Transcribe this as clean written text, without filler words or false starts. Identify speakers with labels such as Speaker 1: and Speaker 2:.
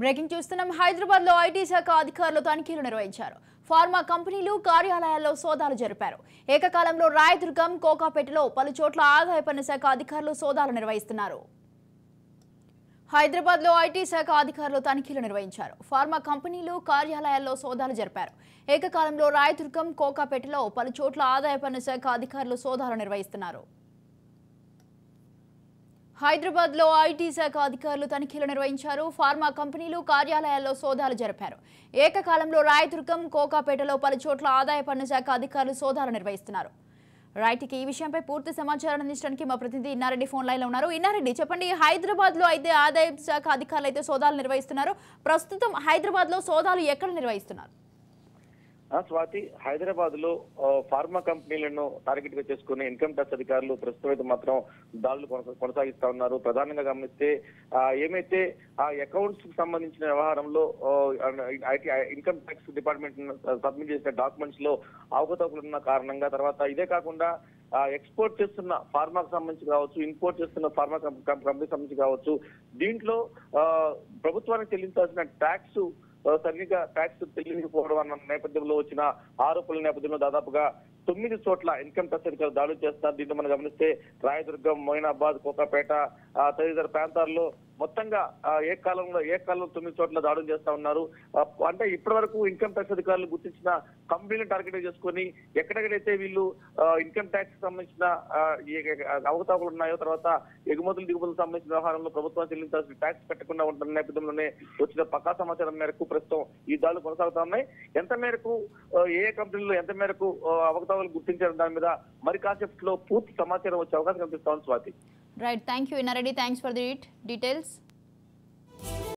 Speaker 1: Breaking చూస్తున్నాం. హైదరాబాద్ లో IT శాఖ అధికారులు తనిఖీలు నిర్వహించారు. ఫార్మా కంపెనీలు కార్యాలయాల్లో సోదాలు జరిపారు. ఏకకాలంలో రాయదుర్గం, కోకాపేటలో పలు చోట్ల ఆదాయ పన్ను శాఖ అధికారులు సోదాలు నిర్వహిస్తున్నారు. హైదరాబాద్ లో ఐటీ శాఖ అధికారులు తనిఖీలు నిర్వహించారు. ఫార్మా కంపెనీలు కార్యాలయాల్లో సోదాలు జరిపారు. ఏకకాలంలో రాయదుర్గం, కోకాపేటలో పలు చోట్ల ఆదాయ పన్ను శాఖ అధికారులు సోదాలు నిర్వహిస్తున్నారు. హైదరాబాద్ లో ఐటీ శాఖ అధికారులు తనిఖీలు నిర్వహించారు. ఫార్మా కంపెనీలు కార్యాలయాల్లో సోదాలు జరిపారు. ఏకకాలంలో రాయదుర్గం, కోకాపేటలో పలు చోట్ల ఆదాయ పన్ను శాఖ అధికారులు సోదాలు నిర్వహిస్తున్నారు. రైట్కి ఈ విషయంపై పూర్తి సమాచారం అందించడానికి మా ప్రతినిధి ఇన్నారెడ్డి ఫోన్ లైన్ లో ఉన్నారు. ఇన్నారెడ్డి, చెప్పండి, హైదరాబాద్ లో అయితే ఆదాయ శాఖ అధికారులు అయితే సోదాలు నిర్వహిస్తున్నారు. ప్రస్తుతం హైదరాబాద్ లో సోదాలు ఎక్కడ నిర్వహిస్తున్నారు?
Speaker 2: స్వాతి, హైదరాబాద్ లో ఫార్మా కంపెనీలను టార్గెట్ గా చేసుకుని ఇన్కమ్ ట్యాక్స్ అధికారులు ప్రస్తుతం అయితే మాత్రం దాడులు కొనసాగిస్తా ఉన్నారు. ప్రధానంగా గమనిస్తే ఏమైతే ఆ అకౌంట్స్ కి సంబంధించిన వ్యవహారంలో ఇన్కమ్ ట్యాక్స్ డిపార్ట్మెంట్ సబ్మిట్ చేసిన డాక్యుమెంట్స్ లో అవకతవకలు ఉన్న కారణంగా, తర్వాత ఇదే కాకుండా ఎక్స్పోర్ట్ చేస్తున్న ఫార్మాకు సంబంధించి కావచ్చు, ఇంపోర్ట్ చేస్తున్న ఫార్మా కంపెనీకి సంబంధించి కావచ్చు, దీంట్లో ప్రభుత్వానికి చెల్లించాల్సిన ట్యాక్స్ సరిగ్గా ట్యాక్స్ చెల్లించకపోవడం అన్న నేపథ్యంలో వచ్చిన ఆరోపణల నేపథ్యంలో దాదాపుగా 9 చోట్ల ఇన్కమ్ ట్యాక్స్ అధికారులు దాడులు చేస్తున్నారు. దీంట్లో మనం గమనిస్తే రాయదుర్గం, మొయినాబాద్, కోకాపేట తదితర ప్రాంతాల్లో మొత్తంగా ఏ కాలంలో 9 చోట్ల దాడులు చేస్తా ఉన్నారు. అంటే ఇప్పటి వరకు ఇన్కమ్ ట్యాక్స్ అధికారులు గుర్తించిన కంపెనీలను టార్గెట్ చేసుకుని ఎక్కడెక్కడైతే వీళ్ళు ఇన్కమ్ ట్యాక్స్ సంబంధించిన అవకతవకలు ఉన్నాయో, తర్వాత ఎగుమతులు దిగుమతులకు సంబంధించిన వ్యవహారంలో ప్రభుత్వం చెల్లించాల్సిన ట్యాక్స్ కట్టకుండా ఉంటున్న నేపథ్యంలోనే వచ్చిన పక్కా సమాచారం మేరకు ప్రస్తుతం ఈ దాడులు కొనసాగుతా ఉన్నాయి. ఎంత మేరకు ఏ కంపెనీలో ఎంత మేరకు అవకతవకలు గుర్తించారు దాని మీద మరి కాసేపట్లో పూర్తి సమాచారం వచ్చే అవకాశం కనిపిస్తా ఉంది. Swathi,
Speaker 1: right, thank you Inna Reddy, thanks for the details.